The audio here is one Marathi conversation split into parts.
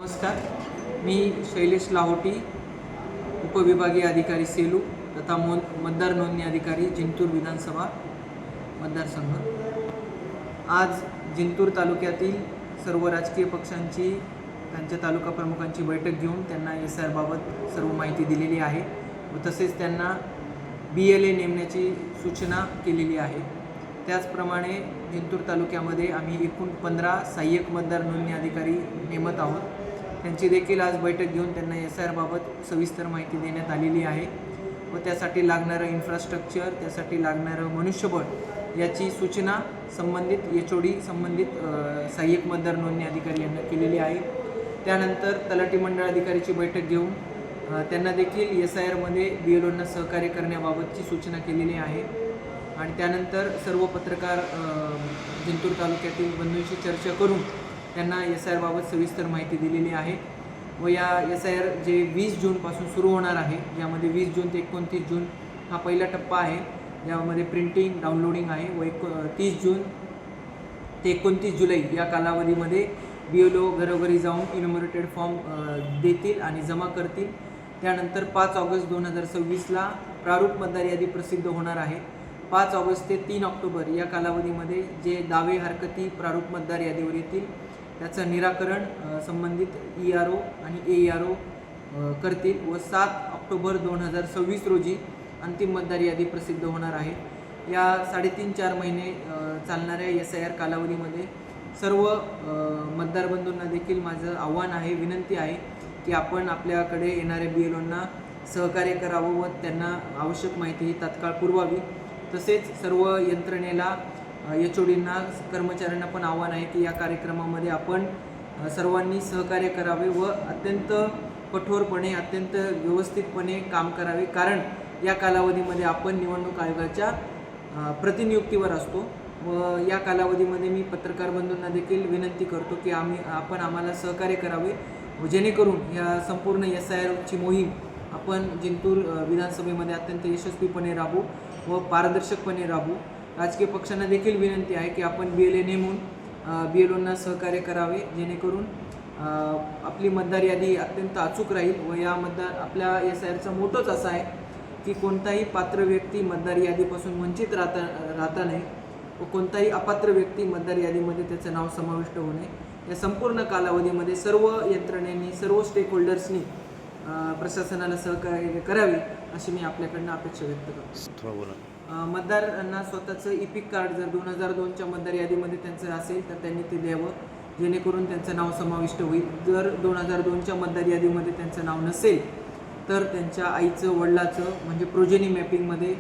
नमस्कार, मी शैलेश लाहोटी, उपविभागीय अधिकारी सेलू तथा मतदार नोंदणी अधिकारी जिंतूर विधानसभा मतदारसंघ। आज जिंतूर तालुक्यातील सर्व राजकीय पक्षांची त्यांच्या तालुका प्रमुखांची बैठक घेऊन त्यांना SIR बाबत सर्व माहिती दिलेली आहे व तसेच त्यांना BLA नेमण्याची सूचना केलेली आहे। त्याचप्रमाणे जिंतूर तालुक्यामध्ये आम्ही एकूण 15 सहाय्यक मतदार नोंदणी अधिकारी नेमत आहोत। त्यांची देखील आज बैठक घेऊन त्यांना SIR बाबत सविस्तर माहिती देण्यात आलेली आहे व त्यासाठी लागणारं इन्फ्रास्ट्रक्चर, त्यासाठी लागणारं मनुष्यबळ याची सूचना संबंधित HOD संबंधित सहाय्यक मतदार नोंदणी अधिकारी यांना केलेली आहे। त्यानंतर तलाठी मंडळ अधिकारीची बैठक घेऊन त्यांना देखील SIR मध्ये BLOंना सहकार्य करण्याबाबतची सूचना केलेली आहे आणि त्यानंतर सर्व पत्रकार जिंतूर तालुक्यातील बंधूंशी चर्चा करून त्यांना SIR बाबत सविस्तर माहिती दिलेली आहे व या SIR जे 20 जूनपासून सुरू होणार आहे, ज्यामध्ये 20 जून ते 29 जून हा पहिला टप्पा आहे, ज्यामध्ये प्रिंटिंग डाउनलोडिंग आहे व 30 जून ते 29 जुलै या कालावधीमध्ये BLO घरोघरी जाऊन इन्युमरेटेड फॉर्म देतील आणि जमा करतील। त्यानंतर 5 ऑगस्ट 2026ला प्रारूप मतदार यादी प्रसिद्ध होणार आहे। 5 ऑगस्ट ते 3 ऑक्टोबर या कालावधीमध्ये जे दावे हरकती प्रारूप मतदार यादीवर येतील त्याचं निराकरण संबंधित ERO आणि AERO करतील व 7 ऑक्टोबर 2026 रोजी अंतिम मतदार यादी प्रसिद्ध होणार आहे। या 3.5-4 महिने चालणाऱ्या SIR कालावधीमध्ये सर्व मतदार बंधूंना देखील माझं आव्हान आहे, विनंती आहे की आपण आपल्याकडे येणाऱ्या BLOंना सहकार्य करावं व त्यांना आवश्यक माहिती ही तात्काळ पुरवावी। तसेच सर्व यंत्रणेला HODंना कर्मचाऱ्यांना पण आव्हान आहे की या कार्यक्रमामध्ये आपण सर्वांनी सहकार्य करावे व अत्यंत कठोरपणे, अत्यंत व्यवस्थितपणे काम करावे, कारण या कालावधीमध्ये आपण निवडणूक आयोगाच्या प्रतिनियुक्तीवर असतो व या कालावधीमध्ये मी पत्रकार बंधूंना देखील विनंती करतो की आपण आम्हाला सहकार्य करावे व जेणेकरून या संपूर्ण SIRची मोहीम आपण जिंतूर विधानसभेमध्ये अत्यंत यशस्वीपणे राबवू व पारदर्शकपणे राबवू। राजकीय पक्षांना देखील विनंती आहे की आपण BLA नेमून BLOंना सहकार्य करावे, जेणेकरून आपली मतदार यादी अत्यंत अचूक राहील व या आपल्या SIRचा मोटोच असा आहे की कोणताही पात्र व्यक्ती मतदार यादीपासून वंचित राहता नाही व कोणताही अपात्र व्यक्ती मतदार यादीमध्ये त्याचं नाव समाविष्ट होऊ नये। या संपूर्ण कालावधीमध्ये सर्व यंत्रणेनी, सर्व स्टेकहोल्डर्सनी प्रशासनाला सहकार्य करावे अशी मी आपल्याकडनं अपेक्षा व्यक्त करतो। मतदारांना स्वतःचं EPIC कार्ड जर 2002च्या मतदार यादीमध्ये त्यांचं असेल तर त्यांनी ते द्यावं, जेणेकरून त्यांचं नाव समाविष्ट होईल। जर 2002च्या मतदार यादीमध्ये त्यांचं नाव नसेल तर त्यांच्या आईचं, वडिलाचं म्हणजे प्रोजेनी मॅपिंगमध्ये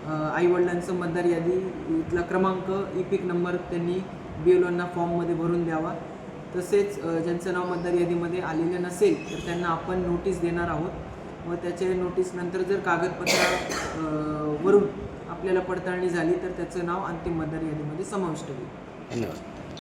आईवडिलांचं मतदार यादीतला क्रमांक, EPIC नंबर त्यांनी BLOंना फॉर्ममध्ये भरून द्यावा। तसेच ज्यांचं नाव मतदार यादीमध्ये आलेलं नसेल तर त्यांना आपण नोटीस देणार आहोत व त्याच्या नोटीसनंतर जर कागदपत्रावरून आपल्याला पडताळणी झाली तर त्याचं नाव अंतिम मतदार यादीमध्ये समाविष्ट होईल। धन्यवाद।